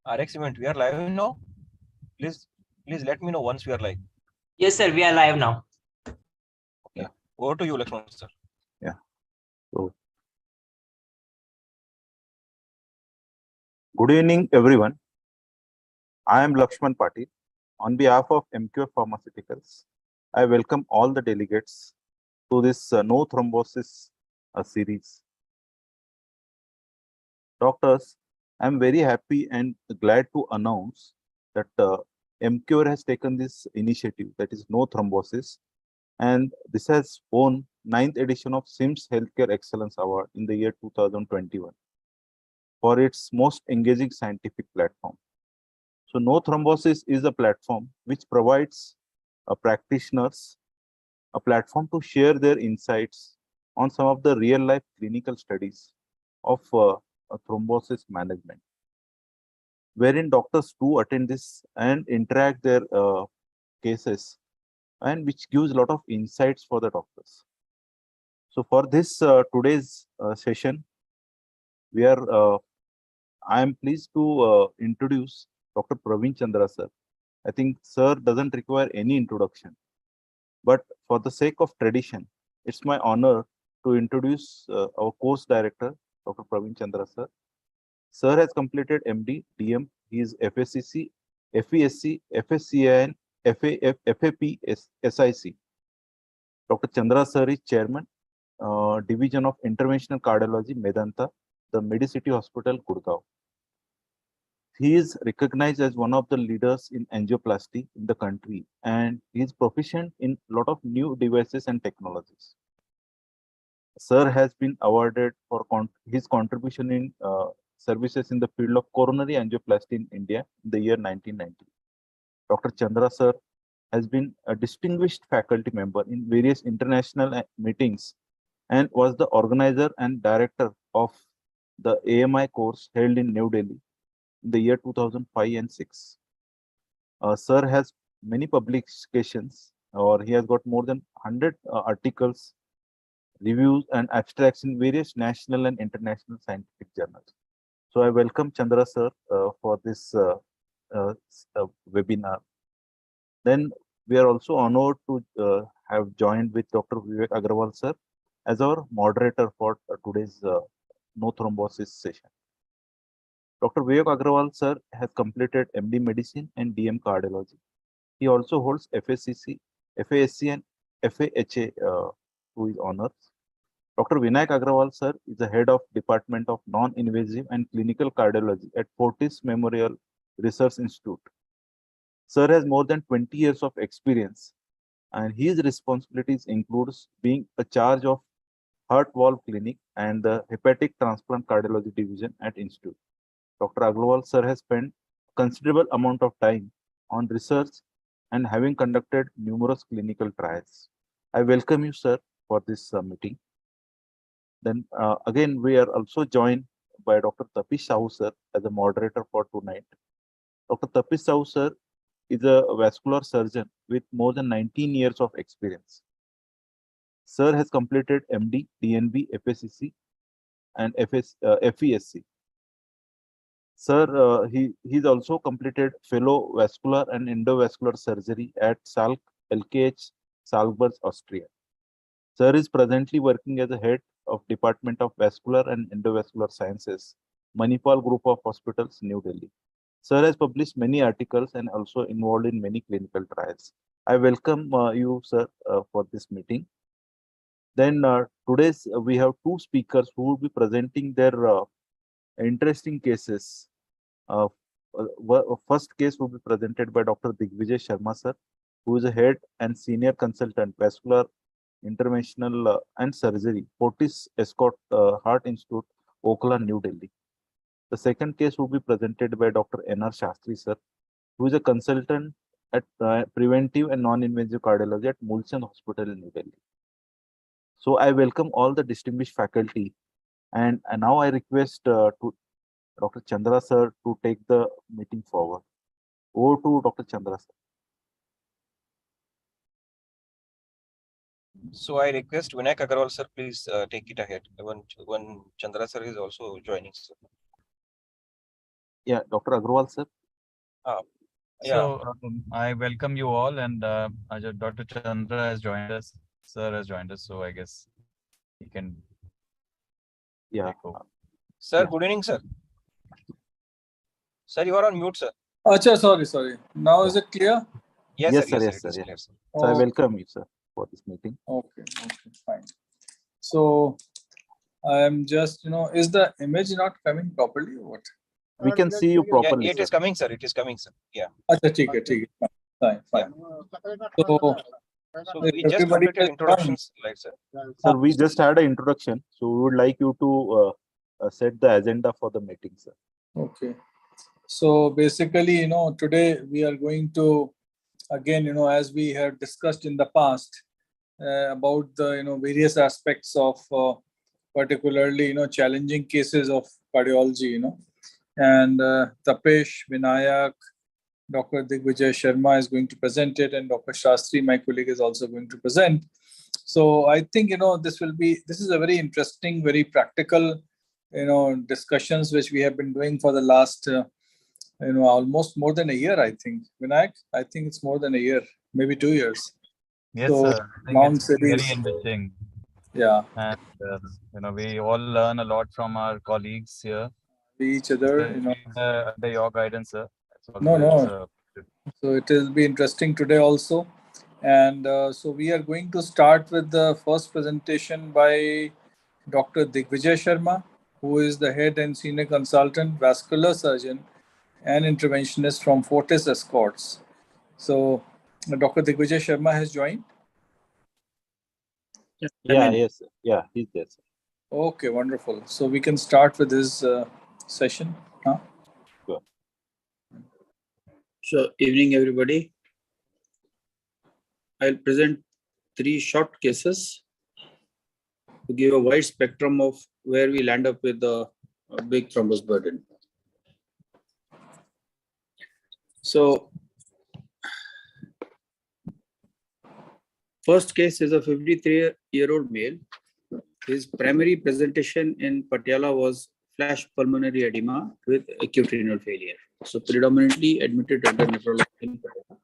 RX event, we are live now. Please, please let me know once we are live. Yes, sir. We are live now. Okay. Over to you, Lakshman sir. Yeah. So, good evening, everyone. I am Lakshman Patil. On behalf of Emcure Pharmaceuticals, I welcome all the delegates to this No Thrombosis series. Doctors, I am very happy and glad to announce that Emcure has taken this initiative, that is No Thrombosis, and this has won 9th edition of SIMS Healthcare Excellence Award in the year 2021 for its most engaging scientific platform. So No Thrombosis is a platform which provides practitioners a platform to share their insights on some of the real life clinical studies of thrombosis management, wherein doctors do attend this and interact their cases, and which gives a lot of insights for the doctors. So for this today's session, I am pleased to introduce Dr. Praveen Chandra sir. I think sir doesn't require any introduction, but for the sake of tradition, it's my honor to introduce our course director, Dr. Praveen Chandra sir. Sir has completed MD, DM. He is FSCC, FESC, FSCIN, FAP, SIC. Dr. Chandra sir is chairman, Division of Interventional Cardiology, Medanta, the Medicity Hospital, Gurgaon. He is recognized as one of the leaders in angioplasty in the country, and he is proficient in a lot of new devices and technologies. Sir has been awarded for his contribution in services in the field of coronary angioplasty in India in the year 1990. Dr. Chandra sir has been a distinguished faculty member in various international meetings and was the organizer and director of the AMI course held in New Delhi in the year 2005 and 6. Sir has many publications, or he has got more than 100 articles, reviews, and abstracts in various national and international scientific journals. So I welcome Chandra sir for this webinar. Then we are also honored to have joined with Dr. Vivek Agrawal sir as our moderator for today's No Thrombosis session. Dr. Vivek Agrawal sir has completed MD Medicine and DM Cardiology. He also holds FSCC, FASC, and FAHA who is honors. Dr. Vinayak Agrawal sir is the head of Department of Non-Invasive and Clinical Cardiology at Fortis Memorial Research Institute. Sir has more than 20 years of experience, and his responsibilities includes being a charge of Heart Valve Clinic and the Hepatic Transplant Cardiology Division at Institute. Dr. Agrawal sir has spent considerable amount of time on research and having conducted numerous clinical trials. I welcome you, sir, for this meeting. Then again, we are also joined by Dr. Tapish Sahu sir as a moderator for tonight. Dr. Tapish Sahu sir is a vascular surgeon with more than 19 years of experience. Sir has completed MD, DNB, FSCC, and FESC. Sir, he's also completed fellow vascular and endovascular surgery at Salk LKH Salzburg, Austria. Sir is presently working as a head of Department of Vascular and Endovascular Sciences, Manipal Group of Hospitals, New Delhi. Sir has published many articles and also involved in many clinical trials. I welcome you, sir, for this meeting. Then today's we have two speakers who will be presenting their interesting cases. First case will be presented by Dr. Digvijay Sharma sir, who is a head and senior consultant vascular interventional and surgery, Fortis Escort Heart Institute, Oakland, New Delhi. The second case will be presented by Dr. N.R. Shastri sir, who is a consultant at preventive and non-invasive cardiology at Mulsan Hospital in New Delhi. So I welcome all the distinguished faculty, and now I request to Dr. Chandra sir to take the meeting forward. Over to Dr. Chandra sir. So I request Vinayak Agarwal sir, please take it ahead. When Chandra sir is also joining, sir. Yeah, Dr. Agrawal, sir. Yeah. So I welcome you all, and Dr. Chandra has joined us. Sir has joined us, so I guess he can Yeah. take over. Sir, Yeah. good evening, sir. Sir, you are on mute, sir. Acha, sorry. Now is it clear? Yes, Yes, sir. sir. Yes, Yes, sir. sir. It is Yeah. clear, sir. So I Okay. welcome you, sir, for this meeting. Okay, fine. So I'm just, is the image not coming properly or what? We can see you Yeah, properly, it sir. is coming, sir. It is coming, sir. Yeah. Acha, theek hai, fine. So So if we just everybody completed has introductions, right, sir? Sir, we just had an introduction, so we would like you to set the agenda for the meeting, sir. Okay. So basically, today we are going to, again, as we have discussed in the past, about the, various aspects of particularly, challenging cases of cardiology, and Tapesh, Vinayak, Dr. Digvijay Sharma is going to present it, and Dr. Shastri, my colleague, is also going to present. So I think, this is a very interesting, very practical, discussions which we have been doing for the last, almost more than a year, I think. Vinayak, I think it's more than a year, maybe 2 years. Yes, So, sir. I think long it's been very series. enriching, Yeah, and we all learn a lot from our colleagues here. each other, Especially under your guidance, sir. It's No. always, So it will be interesting today also. And so we are going to start with the first presentation by Dr. Digvijay Sharma, who is the head and senior consultant, vascular surgeon, and interventionist from Fortis Escorts. So Dr. Digvijay Sharma has joined. Yeah, yes, sir. Yeah, he's there, sir. Okay, wonderful. So we can start with this session. Huh? Sure. So, evening everybody. I'll present 3 short cases to give a wide spectrum of where we land up with the big thrombus burden. So, first case is a 53-year-old male. His primary presentation in Patiala was flash pulmonary edema with acute renal failure. So, predominantly admitted under nephrology in Patiala.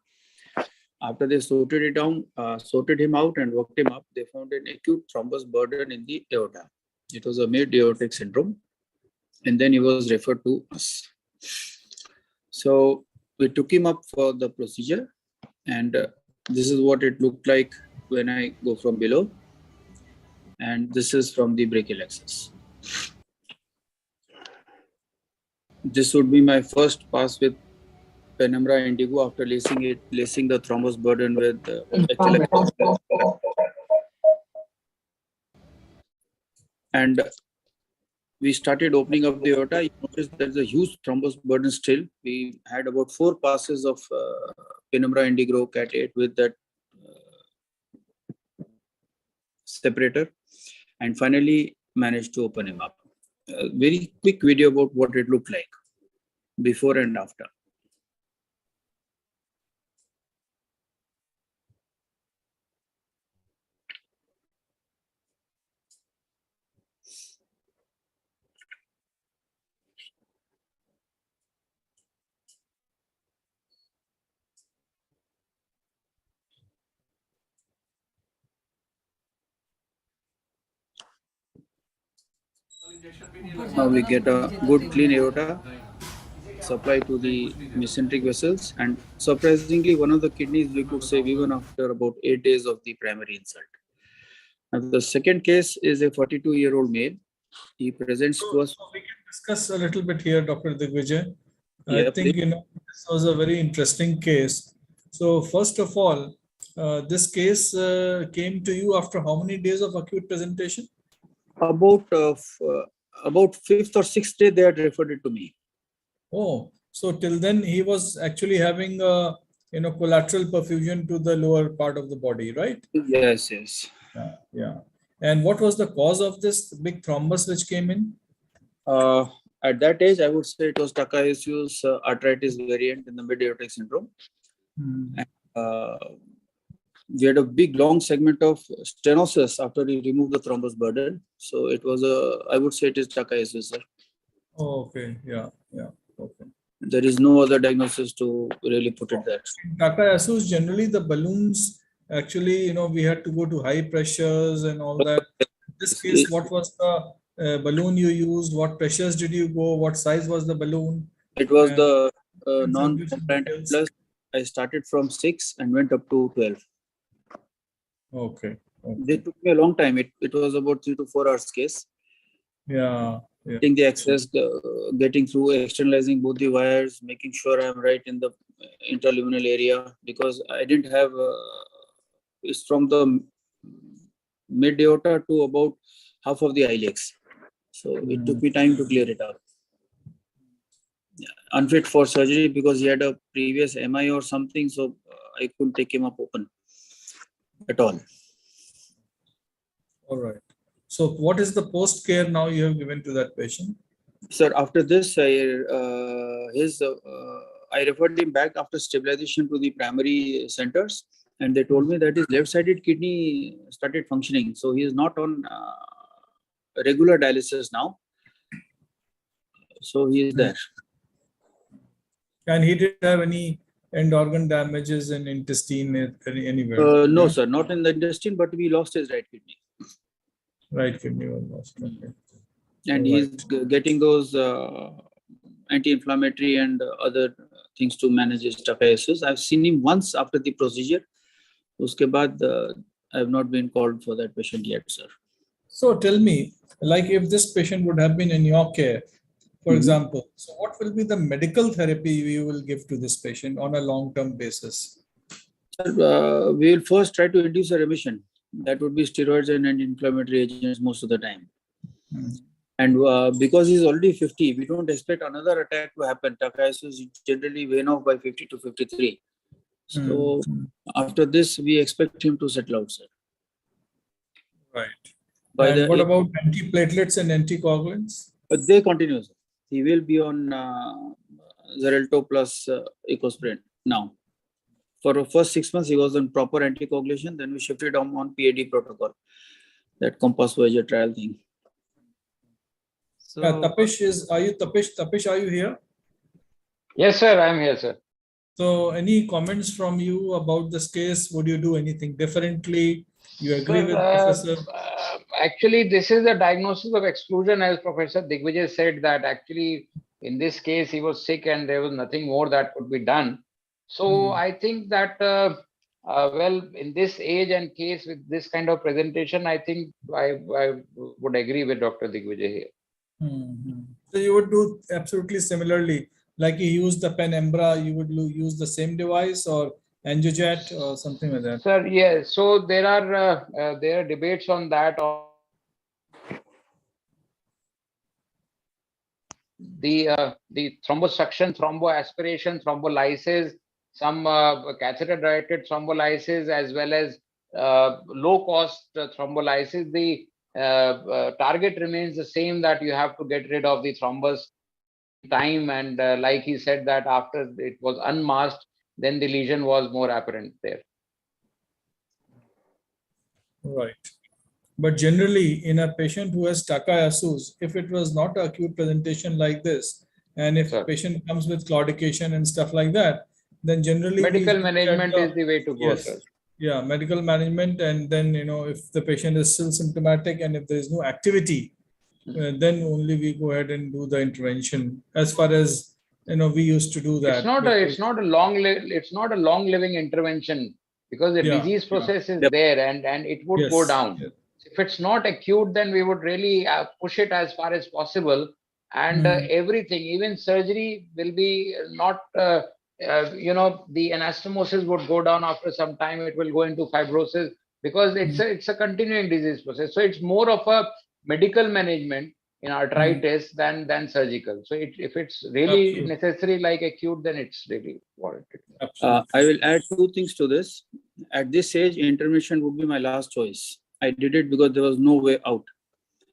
After they sorted him out and worked him up, they found an acute thrombus burden in the aorta. It was a mid-aortic syndrome, and then he was referred to us. So we took him up for the procedure, and this is what it looked like when I go from below, and this is from the brachial axis. This would be my first pass with Penumbra Indigo after lacing the thrombus burden with HLX. And we started opening up the aorta. You notice there's a huge thrombus burden still. We had about 4 passes of Penumbra Indigo Cat 8 with that separator, and finally managed to open him up. A very quick video about what it looked like before and after. Now we get a good clean aorta supply to the mesenteric vessels, and surprisingly, one of the kidneys we could save even after about 8 days of the primary insult. Now, the second case is a 42-year-old male. He presents to us. We can discuss a little bit here, Dr. Digvijay. I Yeah, think, this was a very interesting case. So first of all, this case came to you after how many days of acute presentation? About 5th or 6th day, they had referred it to me. Oh, so till then he was actually having collateral perfusion to the lower part of the body, right? Yes. Yeah. And what was the cause of this big thrombus which came in? At that age, I would say it was Takayasu's arthritis variant in the mid-aortic syndrome. We had a big long segment of stenosis after we removed the thrombus burden. So it was I would say it is Takayasu, sir. Oh, okay. Yeah. Okay. There is no other diagnosis to really put it there. In Takayasu's, generally the balloons, actually, we had to go to high pressures and all that. In this case, what was the balloon you used? What pressures did you go? What size was the balloon? It was And the some non-compliant details. plus. I started from 6 and went up to 12. Okay. They took me a long time. It was about 3 to 4 hours case. Yeah. Getting the access, getting through, externalizing both the wires, making sure I'm right in the interluminal area, because I didn't have, it's from the mid aorta to about half of the ilex. So it took me time to clear it up. Unfit for surgery because he had a previous MI or something, so I couldn't take him up open at all. All right. So what is the post care now you have given to that patient? Sir, after this, I referred him back after stabilization to the primary centers, and they told me that his left-sided kidney started functioning. So he is not on regular dialysis now. So he is there. And he didn't have any end organ damages in intestine anywhere? No, Yeah? sir, not in the intestine, but we lost his right kidney. Right kidney was lost. Okay. And he's getting those anti-inflammatory and other things to manage his Takayasus. I've seen him once after the procedure. Uske baad, I have not been called for that patient yet, sir. So tell me, like if this patient would have been in your care, for example, so what will be the medical therapy you will give to this patient on a long-term basis? Sir, we will first try to induce a remission. That would be steroids and anti-inflammatory agents most of the time. And because he's already 50, we don't expect another attack to happen. Takayasus generally wane off by 50 to 53. So after this, we expect him to settle out, sir. Right. By And what about antiplatelets and anticoagulants? They continue, sir. He will be on Xarelto plus Ecosprin now. For the first 6 months, he was on proper anticoagulation. Then we shifted him on PAD protocol, that Compass Voyager trial thing. So Tapish, are you here? Yes, sir, I'm here, sir. So any comments from you about this case? Would you do anything differently? You agree with Professor? Actually, this is a diagnosis of exclusion, as Professor Digvijay said, that actually in this case he was sick and there was nothing more that could be done. So I think that, well, in this age and case with this kind of presentation, I think I would agree with Dr. Digvijay here. So you would do absolutely similarly, like you use the Penembra, you would use the same device or Angiojet or something like that. Sir, yes. So there are debates on that. The thrombosuction, thromboaspiration, thrombolysis, some catheter-directed thrombolysis, as well as low-cost thrombolysis. The target remains the same, that you have to get rid of the thrombus time, and like he said that after it was unmasked, then the lesion was more apparent there. Right. But generally, in a patient who has Takayasu's, if it was not an acute presentation like this, and if patient comes with claudication and stuff like that, then generally medical management is the way to go, yes, sir. Yeah, medical management, and then if the patient is still symptomatic and if there is no activity, then only we go ahead and do the intervention. As far as we used to do that. It's not a long living intervention, because the disease process is there and it would go down. Yes. If it's not acute, then we would really push it as far as possible, and everything, even surgery, will be not. The anastomosis would go down after some time. It will go into fibrosis, because it's a continuing disease process. So it's more of a medical management in arthritis than surgical. So if it's really necessary, like acute, then it's really warranted. I will add 2 things to this. At this age, intervention would be my last choice. I did it because there was no way out.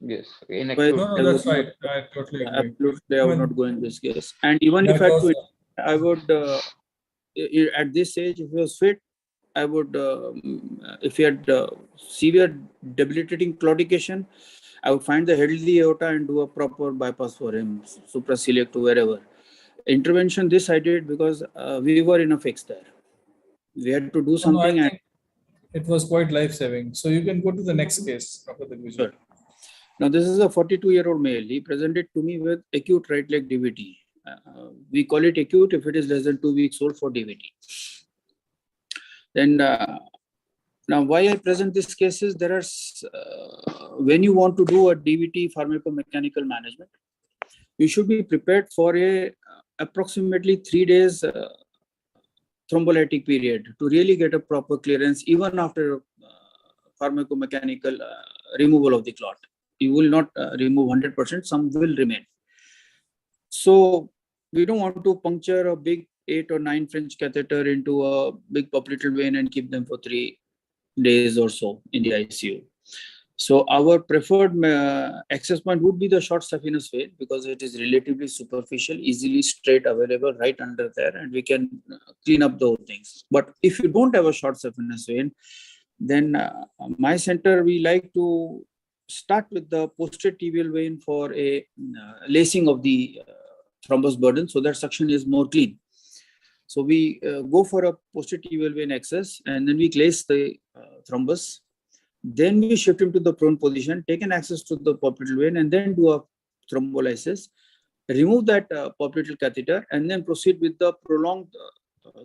Yes, that's right. I totally agree. Absolutely, I would not go in this case. And even if I would, at this age, if he was fit, I would, if he had severe debilitating claudication, I would find the healthy aorta and do a proper bypass for him, supraceliac to wherever. intervention this I did because we were in a fix there. We had to do No, something. I think it was quite life-saving. So you can go to the next case, Dr. Digvijay. Sure. Now, this is a 42-year-old male. He presented to me with acute right leg DVT. We call it acute if it is less than 2 weeks old for DVT. Then, now why I present this case is there are, when you want to do a DVT pharmacomechanical management, you should be prepared for a approximately 3 days thrombolytic period to really get a proper clearance, even after pharmacomechanical removal of the clot. You will not remove 100%, some will remain. So we don't want to puncture a big 8 or 9 French catheter into a big popliteal vein and keep them for 3 days or so in the ICU. So our preferred access point would be the short saphenous vein because it is relatively superficial, easily straight available right under there, and we can clean up those things. But if you don't have a short saphenous vein, then my center, we like to start with the posterior tibial vein for a lacing of the thrombus burden so that suction is more clean. So we go for a posterior tibial vein access and then we lace the thrombus. Then we shift him to the prone position, take an access to the popliteal vein and then do a thrombolysis, remove that popliteal catheter and then proceed with the prolonged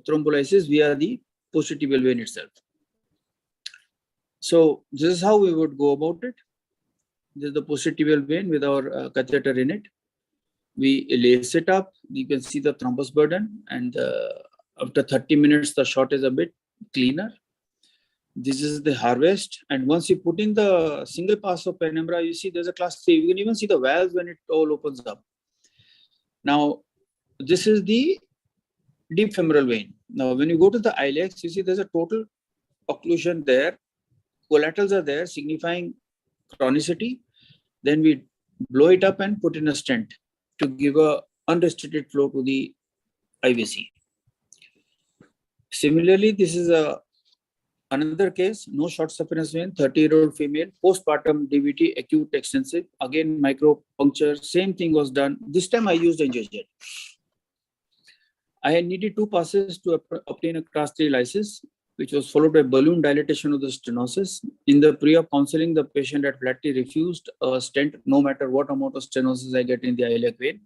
thrombolysis via the posterior tibial vein itself. So this is how we would go about it. This is the posterior tibial vein with our catheter in it. We lace it up. You can see the thrombus burden, and after 30 minutes, the shot is a bit cleaner. This is the harvest, and once you put in the single pass of penumbra, you see there's a class 3. You can even see the valves when it all opens up. Now, this is the deep femoral vein. Now, when you go to the ilex, you see there's a total occlusion there. Collaterals are there, signifying chronicity. Then we blow it up and put in a stent to give a unrestricted flow to the IVC. Similarly, this is another case, no short saphenous vein, 30-year-old female, postpartum DVT, acute extensive. Again, micro puncture, same thing was done. This time I used angiojet. I had needed 2 passes to obtain a class 3 lysis, which was followed by balloon dilatation of the stenosis. In the pre-op counseling, the patient had flatly refused a stent, no matter what amount of stenosis I get in the iliac vein.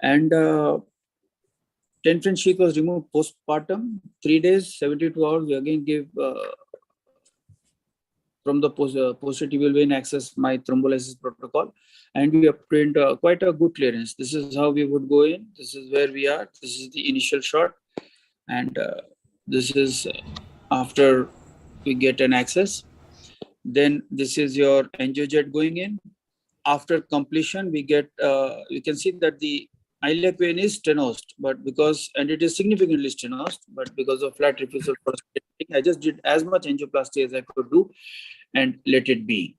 And 10 French sheath was removed postpartum, 3 days, 72 hours. We again gave from the posterior tibial vein access my thrombolysis protocol, and we obtained quite a good clearance. This is how we would go in. This is where we are. This is the initial shot, and this is after we get an access. Then this is your angiojet going in. After completion, we get, you can see that the iliac vein is stenosed, but because, and it is significantly stenosed, but because of flat refusal, I just did as much angioplasty as I could do and let it be.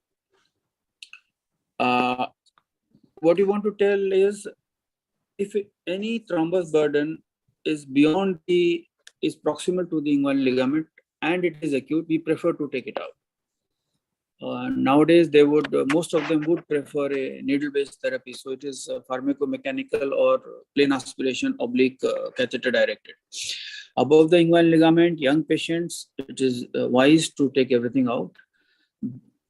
What you want to tell is, if any thrombus burden is beyond the, is proximal to the inguinal ligament and it is acute, we prefer to take it out. Nowadays, they would, most of them would prefer a needle-based therapy. So it is pharmacomechanical or plain aspiration oblique catheter directed. Above the inguinal ligament, young patients, it is wise to take everything out.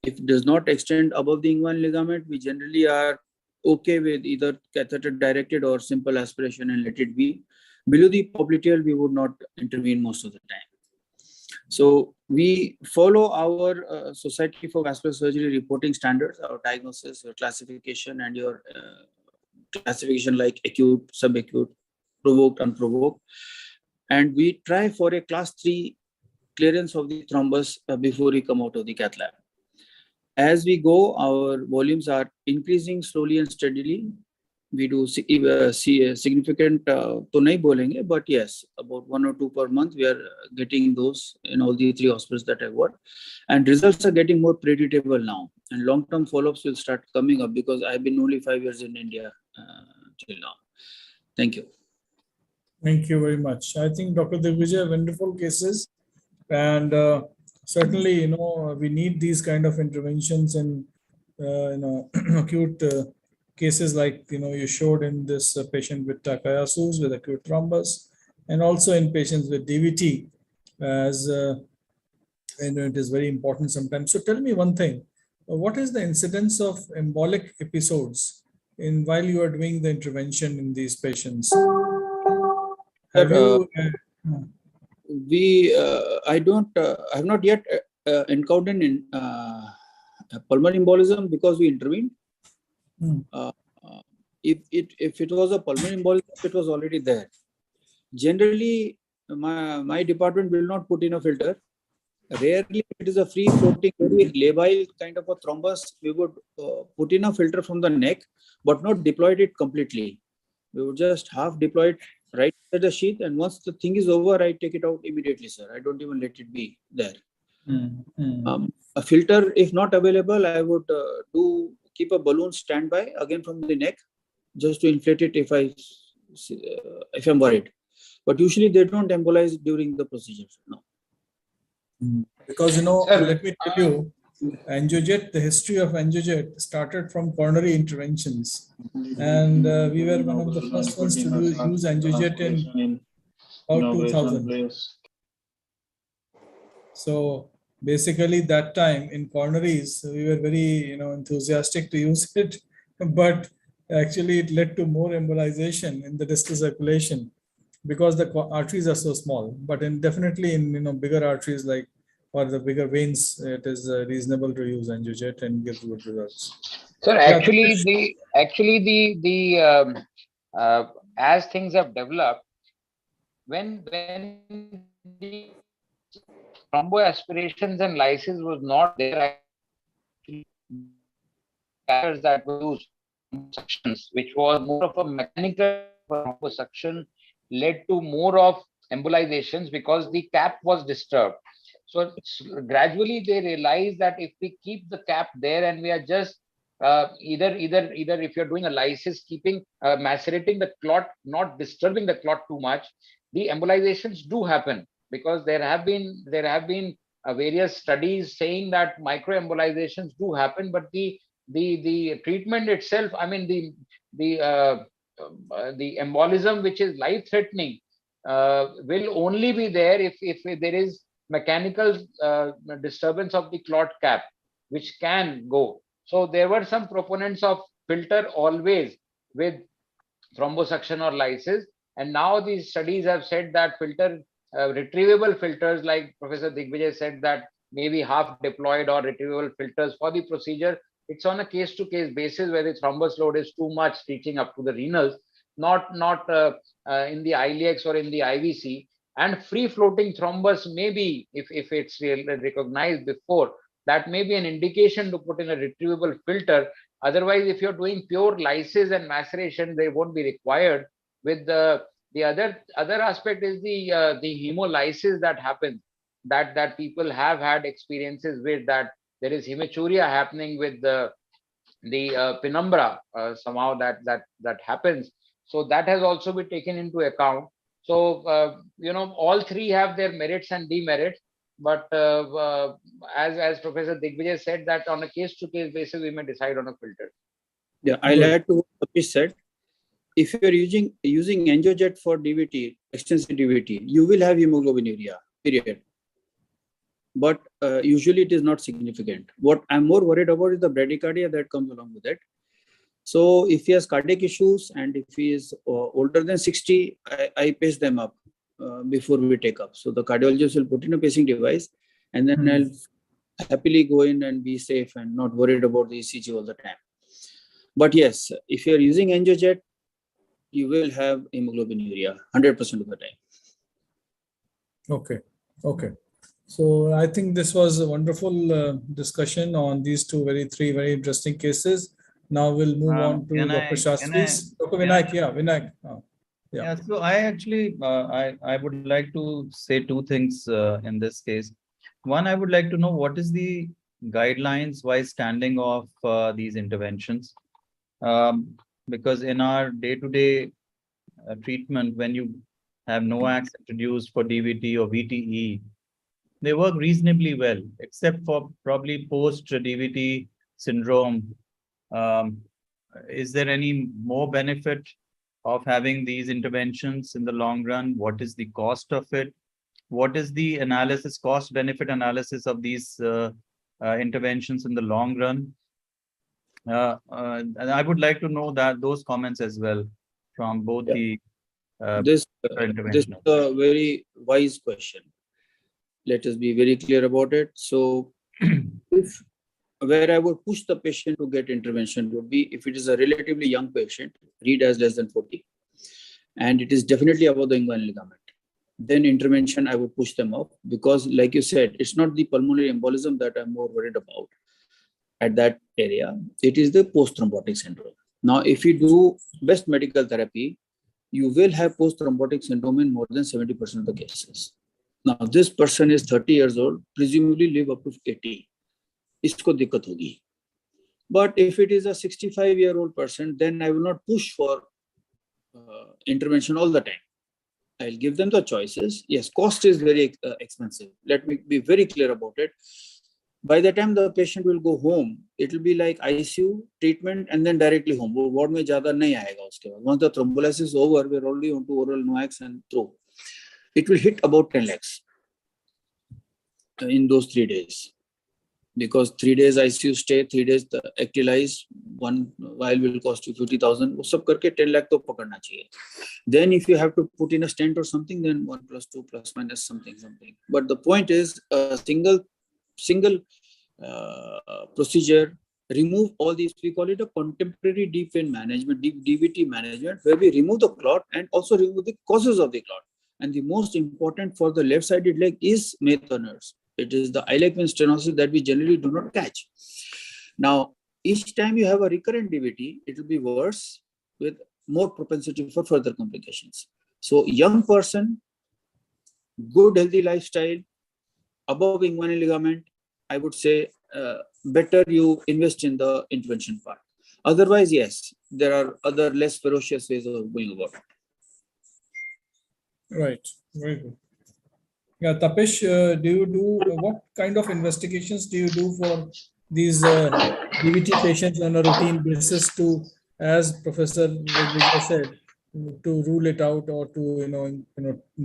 If it does not extend above the inguinal ligament, we generally are okay with either catheter directed or simple aspiration and let it be. Below the popliteal, we would not intervene most of the time. So we follow our Society for Vascular Surgery reporting standards, our diagnosis, your classification, and your classification like acute, subacute, provoked, unprovoked. And we try for a class 3 clearance of the thrombus before we come out of the cath lab. As we go, our volumes are increasing slowly and steadily. We do see a significant, to nahi bolenge, but yes, about 1 or 2 per month, we are getting those in all the 3 hospitals that I've worked. And results are getting more predictable now. And long-term follow-ups will start coming up because I've been only 5 years in India till now. Thank you. Thank you very much. I think Dr. Digvijay, wonderful cases. And certainly, we need these kind of interventions in, acute cases like, you showed in this patient with Takayasu's with acute thrombus, and also in patients with DVT, as it is very important sometimes. So tell me one thing, what is the incidence of embolic episodes in while you are doing the intervention in these patients? Have you? I have not yet encountered in pulmonary embolism because we intervened. If it was a pulmonary embolism, it was already there. Generally, my department will not put in a filter. Rarely, it is a free floating, very labile kind of a thrombus. We would put in a filter from the neck, but not deploy it completely. We would just half deploy it right at the sheath, and once the thing is over, I take it out immediately, sir. I don't even let it be there. A filter, if not available, I would keep a balloon standby again from the neck, just to inflate it if I'm worried. But usually they don't embolize during the procedure. No. Because let me tell you, angiojet, the history of angiojet started from coronary interventions, and we were one of the first ones to use angiojet in about 2000. So basically, that time in coronaries, we were very enthusiastic to use it, but actually it led to more embolization in the distal circulation because the arteries are so small. But definitely in bigger arteries like or the bigger veins, it is reasonable to use angiojet and gives good results. So actually, as things have developed, when the thromboaspirations and lysis was not there, that were used, suctions, which was more of a mechanical thrombosuction, led to more of embolizations because the cap was disturbed. So gradually they realized that if we keep the cap there and we are just either if you're doing a lysis, keeping macerating the clot, not disturbing the clot too much, the embolizations do happen, because there have been various studies saying that microembolizations do happen, but the treatment itself, I mean the embolism which is life threatening will only be there if there is mechanical disturbance of the clot cap, which can go. So there were some proponents of filter always with thrombosuction or lysis, and now these studies have said that filter retrievable filters, like Professor Digvijay said, that maybe half deployed or retrievable filters for the procedure. It's on a case-to-case basis where the thrombus load is too much reaching up to the renals, not in the iliacs or in the IVC. And free-floating thrombus maybe, if it's recognized before, that may be an indication to put in a retrievable filter. Otherwise, if you're doing pure lysis and maceration, they won't be required. With the other aspect is the hemolysis that happens, that people have had experiences with, that there is hematuria happening with the penumbra, somehow that happens. So that has also been taken into account. So all three have their merits and demerits, but as Professor Digvijay said, that on a case-to-case basis we may decide on a filter. Yeah, I'll add to what Kapish said. If you're using angiojet for DVT, extensive DVT, you will have hemoglobinuria, period. But usually it is not significant. What I'm more worried about is the bradycardia that comes along with it. So if he has cardiac issues and if he is older than 60, I pace them up before we take up. So the cardiologist will put in a pacing device, and then I'll happily go in and be safe and not worried about the ECG all the time. But yes, if you're using angiojet, you will have hemoglobinuria 100% of the time. Okay. So I think this was a wonderful discussion on these three very interesting cases. Now we'll move on to Dr. Shastri's. Dr. Vinayak, Vinayak. Yeah, so I actually, I would like to say two things in this case. One, I would like to know what is the guidelines why standing of these interventions. Because in our day-to-day treatment, when you have NOACs introduced for DVT or VTE, they work reasonably well, except for probably post-DVT syndrome. is there any more benefit of having these interventions in the long run? What is the cost of it? What is the analysis, cost benefit analysis of these interventions in the long run? And I would like to know that those comments as well from both Yeah. the This is interventions. a very wise question. Let us be very clear about it. So, if where I would push the patient to get intervention would be if it is a relatively young patient, read as less than 40, and it is definitely above the inguinal ligament. Then intervention I would push them up, because, like you said, it's not the pulmonary embolism that I'm more worried about at that area. It is the post-thrombotic syndrome. Now, if you do best medical therapy, you will have post-thrombotic syndrome in more than 70% of the cases. Now, this person is 30 years old, presumably live up to 80. Isko dikkat hogi. But if it is a 65-year-old person, then I will not push for intervention all the time. I'll give them the choices. Yes, cost is very expensive. Let me be very clear about it. By the time the patient will go home, it will be like ICU treatment and then directly home. Ward mein zyada nahi aayega uske baad. Once the thrombolysis is over, we're already onto oral NOACs and through. It will hit about 10 lakhs in those 3 days. Because 3 days ICU stay, 3 days the actualize, one while will cost you 50,000. वो सब करके 10 lakh तो पकड़ना चाहिए. Then if you have to put in a stent or something, then 1 + 2 ± something. But the point is, a single procedure, remove all these. We call it a contemporary deep vein management, DVT management, where we remove the clot and also remove the causes of the clot. And the most important for the left-sided leg is May-Turner's. It is the iliac vein stenosis that we generally do not catch. Now, each time you have a recurrent DVT, it will be worse with more propensity for further complications. So, young person, good healthy lifestyle, above inguinal ligament, I would say better you invest in the intervention part. Otherwise, yes, there are other less ferocious ways of going about it. Right. Very good. Yeah, Tapesh, do you do what kind of investigations do you do for these DVT patients on a routine basis to, as Professor Vijay said, to rule it out or to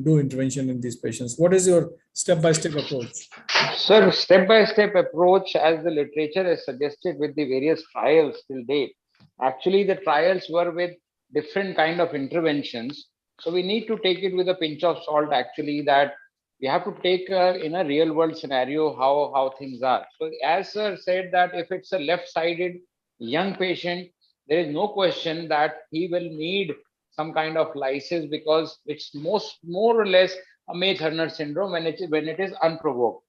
do intervention in these patients? What is your step-by-step approach? Sir, step-by-step approach, as the literature has suggested with the various trials till date. Actually, the trials were with different kind of interventions. So we need to take it with a pinch of salt, actually, that we have to take in a real world scenario how things are. So as sir said, that if it's a left-sided young patient, there is no question that he will need some kind of lysis, because it's more or less a May-Turner syndrome when it is unprovoked.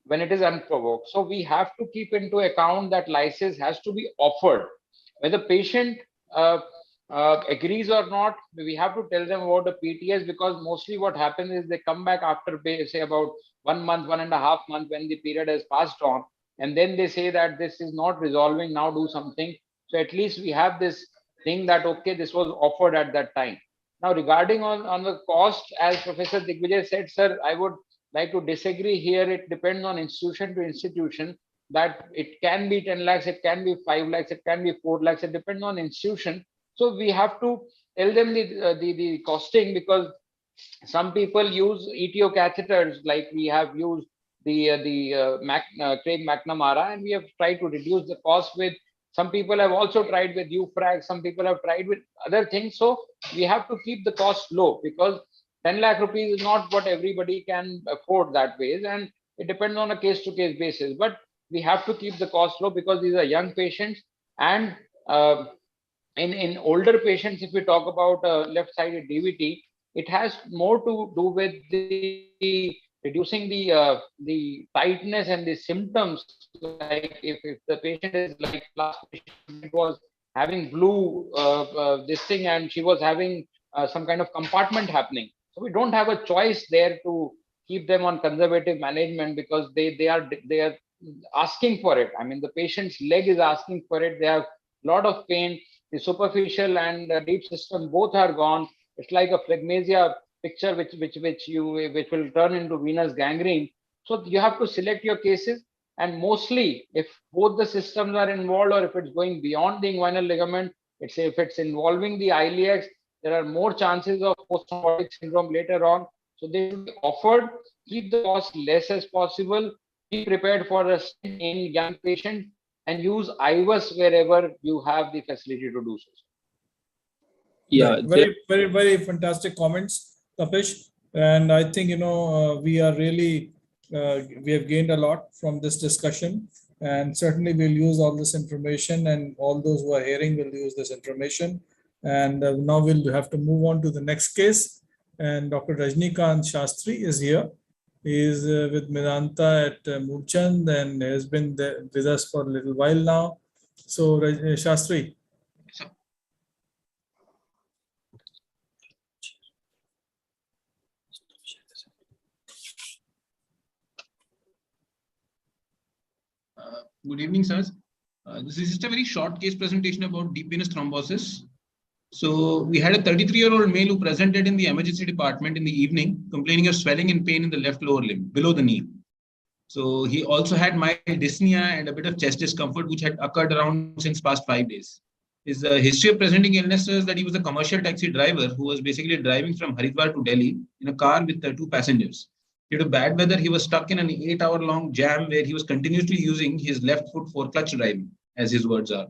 So we have to keep into account that lysis has to be offered. Whether the patient agrees or not, we have to tell them about the PTS, because mostly what happens is they come back after, say, about 1 month, 1.5 months, when the period has passed on, and then they say that this is not resolving, now do something. So at least we have this thing that, okay, this was offered at that time. Now, regarding on the cost, as Professor Digvijay said, sir, I would like to disagree here. It depends on institution to institution, that it can be 10 lakhs, it can be 5 lakhs, it can be 4 lakhs. It depends on institution. So we have to tell them the costing, because some people use ETO catheters, like we have used the Craig McNamara, and we have tried to reduce the cost with. Some people have also tried with UFRAG, some people have tried with other things. So we have to keep the cost low, because 10 lakh rupees is not what everybody can afford that way, and it depends on a case-to-case basis. But we have to keep the cost low, because these are young patients. And in older patients, if we talk about left-sided DVT, it has more to do with the reducing the tightness and the symptoms. Like if the patient is like last patient was having blue this thing, and she was having some kind of compartment happening. So we don't have a choice there to keep them on conservative management, because they are asking for it. I mean, the patient's leg is asking for it. They have a lot of pain. The superficial and deep system both are gone. It's like a phlegmasia picture, which will turn into venous gangrene. So you have to select your cases, And mostly, if both the systems are involved, or if it's going beyond the inguinal ligament, if it's involving the iliacs, there are more chances of post-thrombotic syndrome later on. So they should be offered, keep the cost less as possible, be prepared for a stent in young patient, and use IVUS wherever you have the facility to do so. Yeah, Right. Very fantastic comments, Tapish. And I think, we are really, we have gained a lot from this discussion. And certainly we'll use all this information, and all those who are hearing will use this information. And now we'll have to move on to the next case. And Dr. Rajnikant Shastri is here. He is with Medanta at Moorchand and has been there with us for a little while now. So Shastri. Good evening, sirs. This is just a very short case presentation about deep venous thrombosis. So we had a 33-year-old male who presented in the emergency department in the evening, complaining of swelling and pain in the left lower limb, below the knee. So he also had mild dyspnea and a bit of chest discomfort, which had occurred around since past 5 days. His history of presenting illness is that he was a commercial taxi driver who was basically driving from Haridwar to Delhi in a car with 2 passengers. Due to bad weather, he was stuck in an 8-hour-long jam where he was continuously using his left foot for clutch driving, as his words are.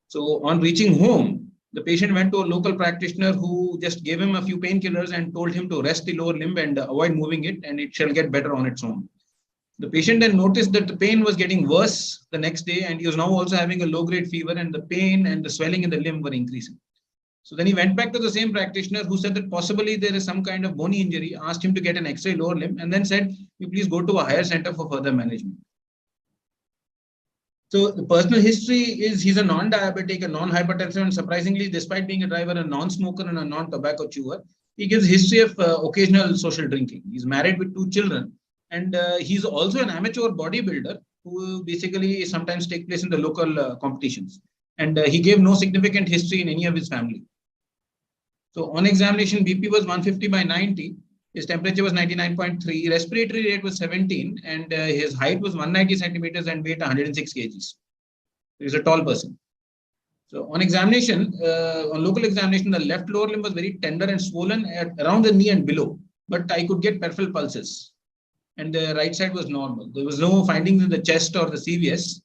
So on reaching home, the patient went to a local practitioner who just gave him a few painkillers and told him to rest the lower limb and avoid moving it, and it shall get better on its own. The patient then noticed that the pain was getting worse the next day, and he was now also having a low-grade fever, and the pain and the swelling in the limb were increasing. So then he went back to the same practitioner who said that possibly there is some kind of bony injury, asked him to get an X-ray lower limb, and then said, you please go to a higher center for further management. So the personal history is he's a non-diabetic, a non-hypertensive, and surprisingly, despite being a driver, a non-smoker and a non-tobacco chewer, he gives history of occasional social drinking. He's married with 2 children, and he's also an amateur bodybuilder who basically sometimes take place in the local competitions. And he gave no significant history in any of his family. So on examination, BP was 150/90. His temperature was 99.3. Respiratory rate was 17, and his height was 190 centimeters and weight 106 kgs. He's a tall person. So on examination, on local examination, the left lower limb was very tender and swollen around the knee and below, but I could get peripheral pulses. And the right side was normal. There was no findings in the chest or the CVS.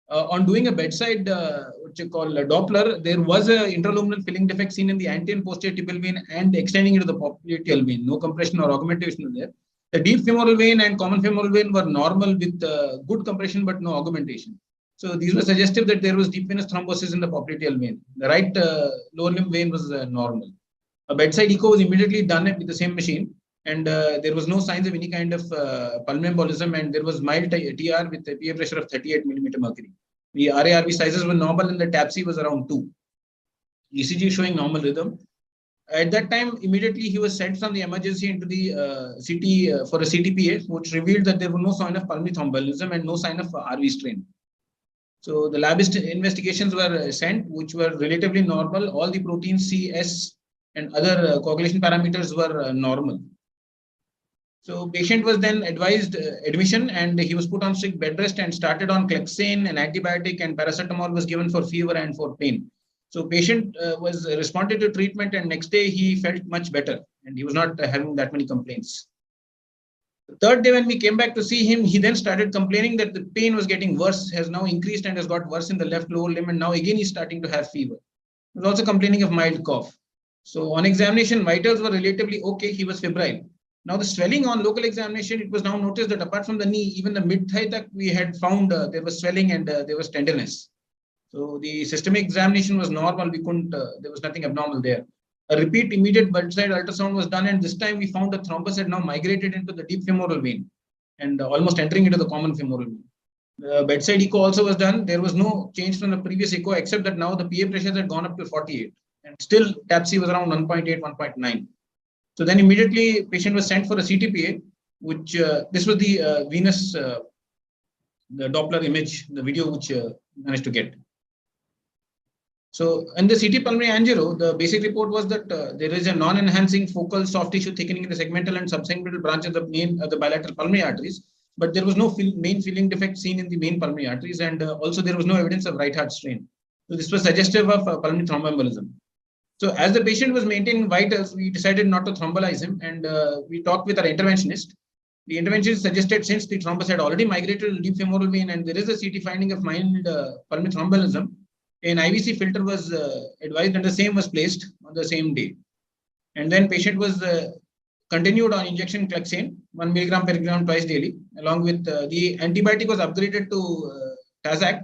On doing a bedside, what you call a Doppler, there was an intraluminal filling defect seen in the anterior and posterior tibial vein and extending into the popliteal vein. No compression or augmentation there. The deep femoral vein and common femoral vein were normal with good compression but no augmentation. So these were suggestive that there was deep venous thrombosis in the popliteal vein. The right lower limb vein was normal. A bedside echo was immediately done with the same machine, and there was no signs of any kind of pulmonary embolism, and there was mild TR with a PA pressure of 38 millimeter mercury. The RA-RV sizes were normal, and the TAPC was around 2. ECG showing normal rhythm. At that time, immediately he was sent from the emergency into the CT for a CTPA, which revealed that there was no sign of pulmonary thromboembolism and no sign of RV strain. So the lab investigations were sent, which were relatively normal. All the proteins C, S, and other coagulation parameters were normal. So patient was then advised admission, and he was put on strict bed rest and started on Clexane, an antibiotic, and paracetamol was given for fever and for pain. So patient was responded to treatment, and next day he felt much better and he was not having that many complaints. The third day when we came back to see him, he then started complaining that the pain was getting worse, has now increased and has got worse in the left lower limb, and now again he's starting to have fever. He was also complaining of mild cough. So on examination, vitals were relatively okay, he was febrile. Now the swelling on local examination, it was now noticed that apart from the knee, even the mid-thigh we had found there was swelling and there was tenderness. So the systemic examination was normal. We couldn't, there was nothing abnormal there. A repeat immediate bedside ultrasound was done, and this time we found the thrombus had now migrated into the deep femoral vein and almost entering into the common femoral vein. The bedside echo also was done. There was no change from the previous echo, except that now the PA pressures had gone up to 48, and still TAPC was around 1.8, 1.9. So then immediately patient was sent for a CTPA, which this was the venous the Doppler image, the video which managed to get. So in the CT pulmonary angio, the basic report was that there is a non-enhancing focal soft tissue thickening in the segmental and subsegmental branches of the bilateral pulmonary arteries. but there was no main filling defect seen in the main pulmonary arteries, and also there was no evidence of right heart strain. So this was suggestive of pulmonary thromboembolism. So as the patient was maintaining vitals, we decided not to thrombolize him, and we talked with our interventionist. The interventionist suggested, since the thrombus had already migrated to the deep femoral vein and there is a CT finding of mild pulmonary thromboembolism, an IVC filter was advised, and the same was placed on the same day. And then patient was continued on injection Clexane, 1 milligram per gram twice daily, along with the antibiotic was upgraded to Tazac,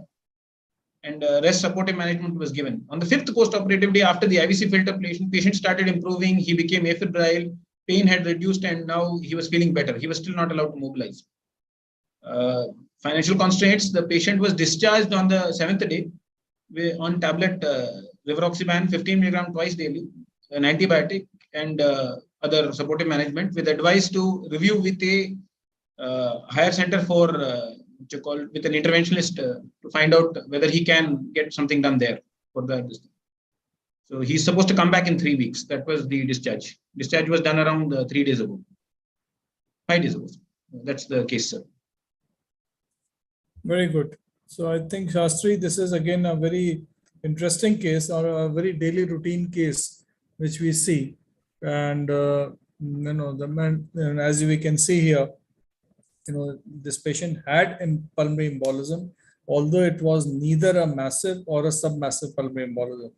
and rest supportive management was given. On the 5th post-operative day after the IVC filter, patient started improving. He became afebrile, pain had reduced, and now he was feeling better. He was still not allowed to mobilize. Financial constraints, the patient was discharged on the 7th day on tablet rivaroxaban 15 milligram twice daily, an antibiotic, and other supportive management, with advice to review with a higher center for what you call with an interventionist to find out whether he can get something done there for the. So he's supposed to come back in 3 weeks. That was the discharge. Discharge was done around 3 days ago, 5 days ago. That's the case, sir. Very good. So I think, Shastri, this is again a very interesting case, or a very daily routine case which we see. And the man, and as we can see here, this patient had pulmonary embolism, although it was neither a massive or a submassive pulmonary embolism.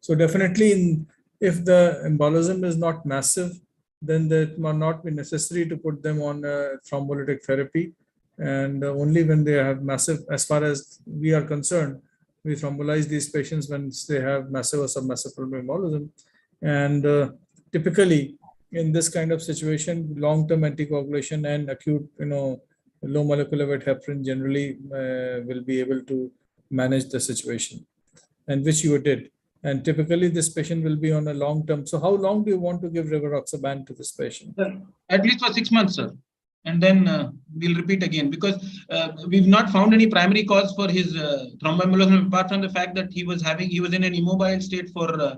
So definitely, if the embolism is not massive, then it might not be necessary to put them on thrombolytic therapy. And only when they have massive, as far as we are concerned, we thrombolize these patients when they have massive or submassive pulmonary embolism. And typically, in this kind of situation, long-term anticoagulation and acute, low molecular weight heparin generally will be able to manage the situation, and which you did. And typically, this patient will be on a long-term. So, how long do you want to give rivaroxaban to this patient? At least for 6 months, sir. And then we'll repeat again, because we've not found any primary cause for his thromboembolism, apart from the fact that he was in an immobile state for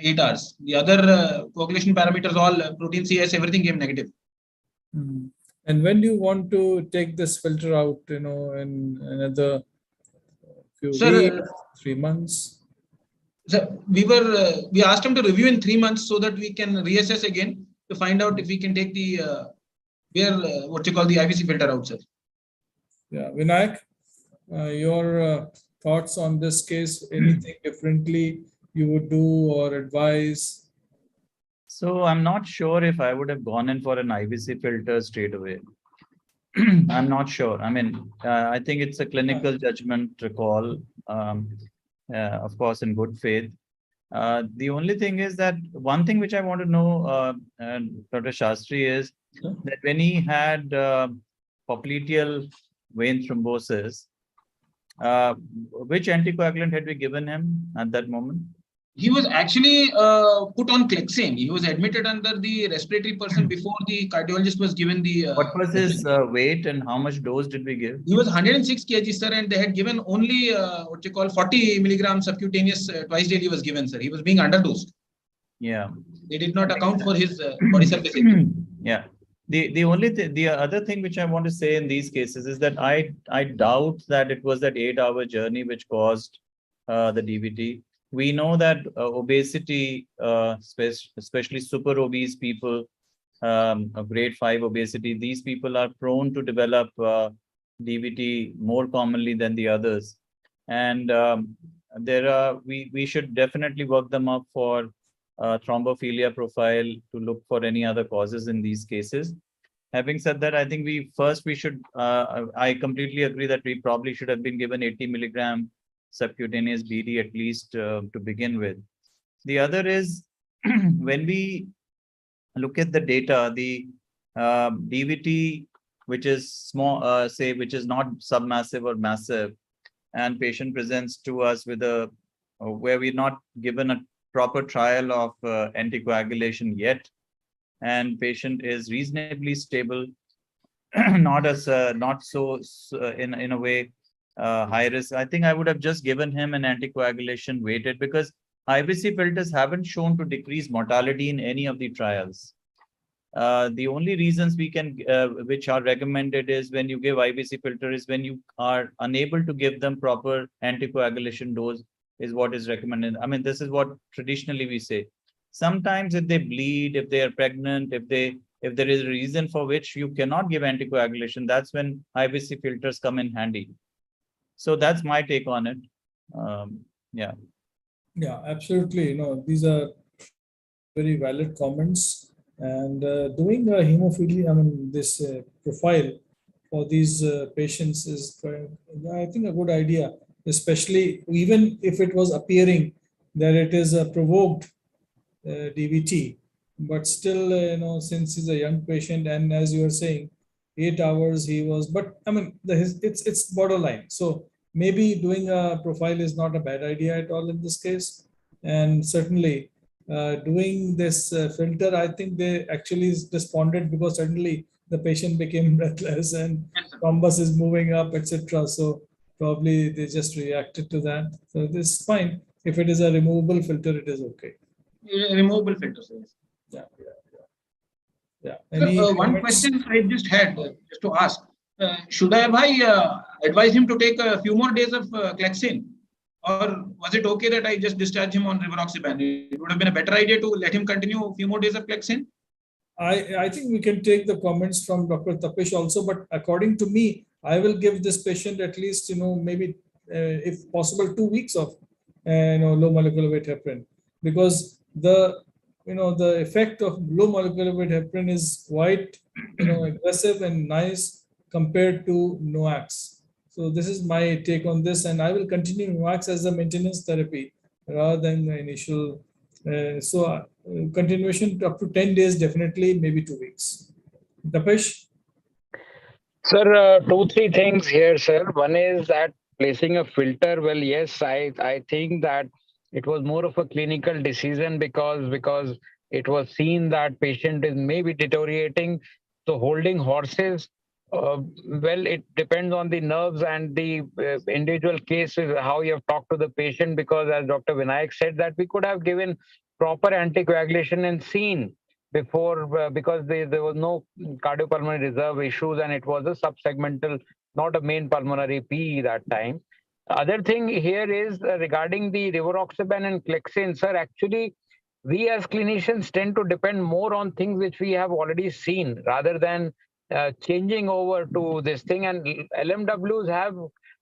8 hours. The other coagulation parameters, all protein CS, everything came negative. Mm-hmm. And when do you want to take this filter out? In another few weeks, 3 months. So we asked him to review in 3 months so that we can reassess again to find out if we can take the what you call the IVC filter out, sir. Yeah, Vinayak, your thoughts on this case? Anything differently you would do or advise? So I'm not sure if I would have gone in for an IVC filter straight away. I'm not sure. I mean, I think it's a clinical judgment call, of course, in good faith. The only thing is that one thing which I want to know, Dr. Shastri, is that when he had popliteal vein thrombosis, which anticoagulant had we given him at that moment? He was actually put on Clexane. He was admitted under the respiratory person before the cardiologist was given the. What was his weight and how much dose did we give? He was 106 kg, sir, and they had given only 40 milligrams subcutaneous twice daily was given, sir. He was being underdosed. Yeah. They did not account for his body surface. Yeah. The other thing which I want to say in these cases is that I doubt that it was that 8-hour journey which caused the DVT. We know that obesity, especially super obese people, grade 5 obesity, these people are prone to develop DVT more commonly than the others. And we should definitely work them up for thrombophilia profile to look for any other causes in these cases. Having said that, I think we should, I completely agree that we probably should have been given 80 milligram subcutaneous BD at least to begin with. The other is when we look at the data, the DVT, which is small, which is not submassive or massive, and patient presents to us with where we're not given a proper trial of anticoagulation yet, and patient is reasonably stable, not so in a way high risk. I think I would have just given him an anticoagulation weighted, because IVC filters haven't shown to decrease mortality in any of the trials. The only reasons we can, which are recommended is when you give IVC filter is when you are unable to give them proper anticoagulation dose is what is recommended. I mean, this is what traditionally we say. Sometimes if they bleed, if they are pregnant, if there is a reason for which you cannot give anticoagulation, that's when IVC filters come in handy. So that's my take on it. Yeah. Yeah, absolutely. These are very valid comments. And doing a hemophilia, I mean, this profile for these patients is, I think, a good idea, especially even if it was appearing that it is a provoked DVT, but still, since he's a young patient, and as you were saying, 8 hours he was, but I mean, it's borderline. So maybe doing a profile is not a bad idea at all in this case. And certainly doing this filter, I think they actually responded because suddenly the patient became breathless and thrombus is moving up, etc. So probably they just reacted to that. So this is fine. If it is a removable filter, it is okay. Removable filters. Yes. Yeah. Yeah. So, one question I just had just to ask: should I advise him to take a few more days of Clexane, or was it okay that I just discharge him on rivaroxaban? It would have been a better idea to let him continue a few more days of Clexane. I think we can take the comments from Dr. Tapish also, but according to me, I will give this patient at least, maybe if possible, 2 weeks of, low molecular weight heparin, because the effect of low molecular weight heparin is quite, aggressive and nice compared to NOACs. So this is my take on this, and I will continue NOACs as a maintenance therapy rather than the initial. Continuation up to 10 days, definitely, maybe 2 weeks. Tapesh? Sir, 2-3 things here, sir. One is that placing a filter. Well, yes, I think that it was more of a clinical decision because it was seen that patient is maybe deteriorating. So holding horses, well, it depends on the nerves and the individual cases, how you have talked to the patient, because as Dr. Vinayak said, that we could have given proper anticoagulation and seen before, because there was no cardiopulmonary reserve issues and it was a subsegmental, not a main pulmonary PE that time. Other thing here is regarding the rivaroxaban and Clexane, sir. Actually, we as clinicians tend to depend more on things which we have already seen rather than changing over to this thing. And LMWs have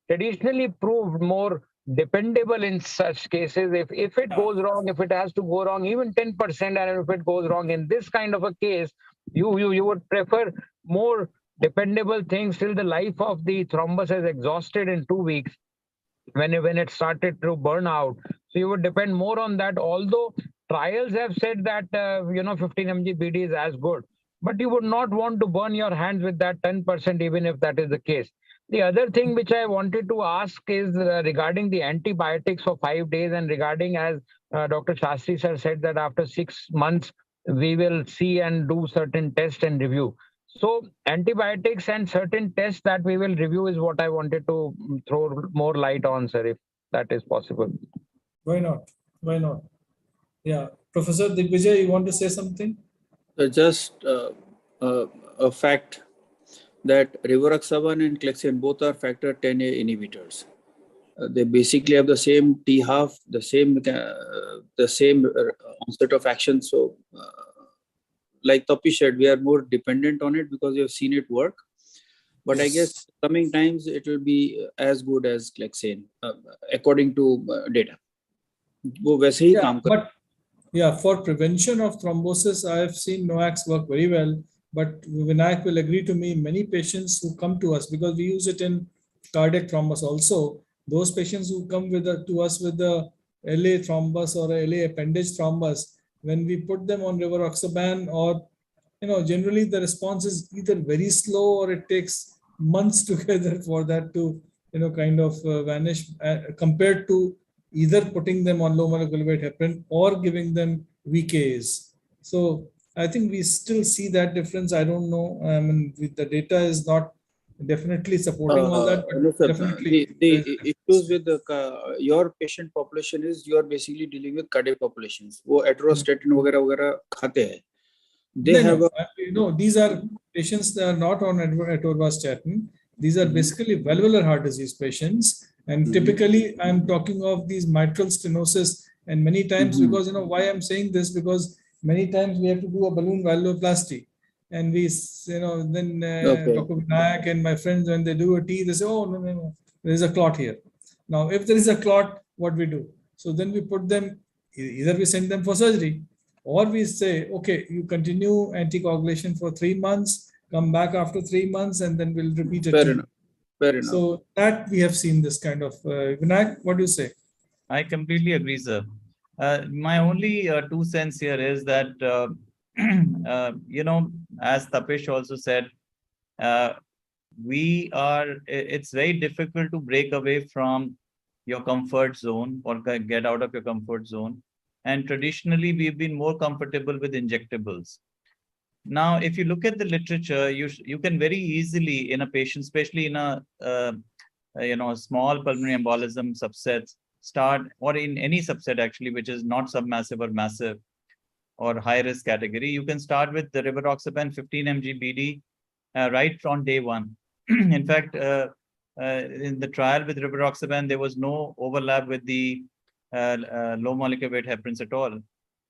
traditionally proved more dependable in such cases. If it goes wrong, if it has to go wrong, even 10%, and if it goes wrong in this kind of a case, you would prefer more dependable things till the life of the thrombus is exhausted in 2 weeks when it started to burn out. So you would depend more on that, although trials have said that 15 mg BD is as good, but you would not want to burn your hands with that 10%, even if that is the case. The other thing which I wanted to ask is regarding the antibiotics for 5 days, and regarding, as Dr. Shastri sir said, that after 6 months we will see and do certain tests and review. So antibiotics and certain tests that we will review is what I wanted to throw more light on, sir, if that is possible. Why not? Why not? Yeah. Professor Digvijay, you want to say something? Just a fact that rivaroxaban and Clexane both are factor 10A inhibitors. They basically have the same T half, the same onset of action. So, like Tapish said, we are more dependent on it because we have seen it work. But I guess coming times it will be as good as Clexane, according to data. But yeah, for prevention of thrombosis, I have seen NOACs work very well. But Vinayak will agree to me, many patients who come to us, because we use it in cardiac thrombus also, those patients who come to us with the LA thrombus or a LA appendage thrombus, when we put them on rivaroxaban, or generally the response is either very slow or it takes months together for that to kind of vanish, compared to either putting them on low molecular weight heparin or giving them VKs. So I think we still see that difference. I don't know. I mean, the data is not definitely supporting all that. But no, definitely, the issues with your patient population is you are basically dealing with cardiac populations. वो atorvastatin वगैरह खाते हैं. they have a these are patients that are not on atorvastatin. These are basically valvular heart disease patients. And typically, I'm talking of these mitral stenosis. And many times, because why I'm saying this, because many times we have to do a balloon valvuloplasty. And we, then Dr. Vinayak and my friends, when they do a T, they say, oh, no, there's a clot here. Now, if there is a clot, what we do? So then we put them, either we send them for surgery, or we say, okay, you continue anticoagulation for 3 months, come back after 3 months, and then we'll repeat it. fair enough. Fair enough. So that we have seen this kind of, Vinayak, what do you say? I completely agree, sir. My only 2 cents here is that, as Tapish also said, it's very difficult to break away from your comfort zone or get out of your comfort zone. And traditionally, we've been more comfortable with injectables. Now, if you look at the literature, you can very easily in a patient, especially in a small pulmonary embolism subsets, start, or in any subset actually, which is not submassive or massive or high risk category, you can start with the rivaroxaban 15 mg BD right on day 1. In fact, in the trial with rivaroxaban, there was no overlap with the low molecular weight heparins at all.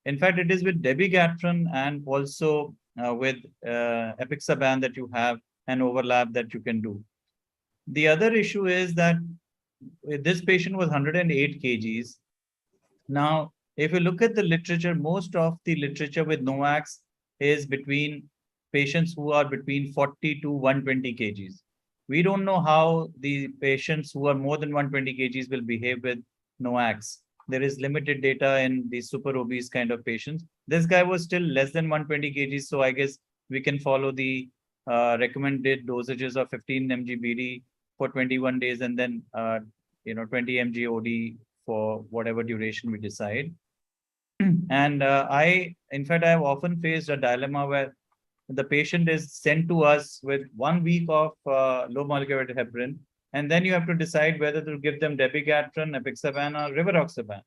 In fact, it is with dabigatran and also with apixaban that you have an overlap that you can do. The other issue is that this patient was 108 kgs. Now, if you look at the literature, most of the literature with NOACs is between patients who are between 40 to 120 kgs. We don't know how the patients who are more than 120 kgs will behave with NOACs. There is limited data in the super obese kind of patients. This guy was still less than 120 kgs, so I guess we can follow the recommended dosages of 15 mg BD for 21 days and then 20 mg OD for whatever duration we decide. And in fact, I have often faced a dilemma where the patient is sent to us with 1 week of low molecular weight heparin, and then you have to decide whether to give them dabigatran, apixaban, or rivaroxaban.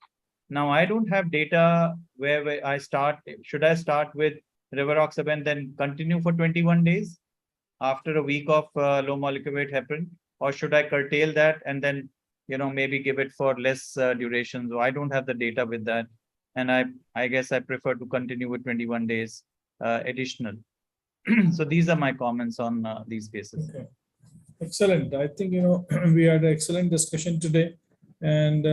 Now, I don't have data where I start. Should I start with rivaroxaban, then continue for 21 days after a week of low molecular weight heparin, or should I curtail that and then maybe give it for less duration? So I don't have the data with that, and I guess I prefer to continue with 21 days additional. So these are my comments on these cases. Okay. Excellent. I think, we had an excellent discussion today. And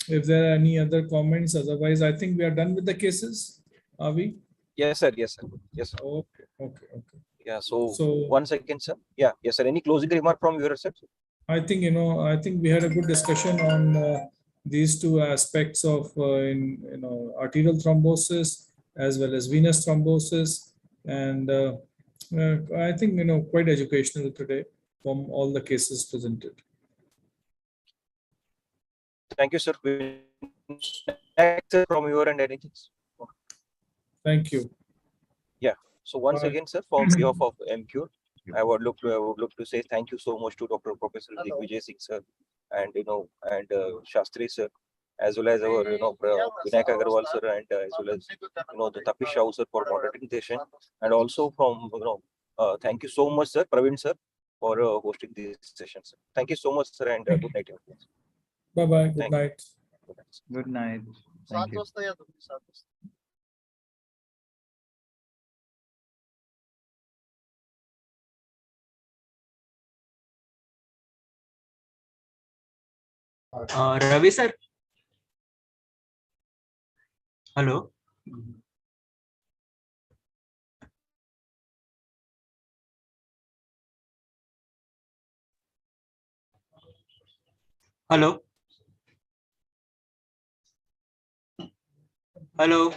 if there are any other comments, otherwise, I think we are done with the cases. Are we? Yes, sir. Yes, sir. Yes, sir. Okay. Yeah. So 1 second, sir. Yeah. Yes, sir. Any closing remark from your side? I think, I think we had a good discussion on these 2 aspects of, arterial thrombosis as well as venous thrombosis. And I think, quite educational today from all the cases presented. Thank you, sir. Next, from your end, anything? Thank you. Yeah. So once again, sir, from behalf of Emcure, I would look to say thank you so much to Dr. Professor Digvijay Singh sir, and Shastri sir, as well as our Vinayak Agarwal sir, and as well as the Tapish Rao sir for moderating the session, and also from thank you so much, sir, Praveen sir, for hosting this session, sir. Thank you so much, sir, and good night. Bye bye. Good night. Good night. Thank you. Ravi sir. Hello. Hello. Hello.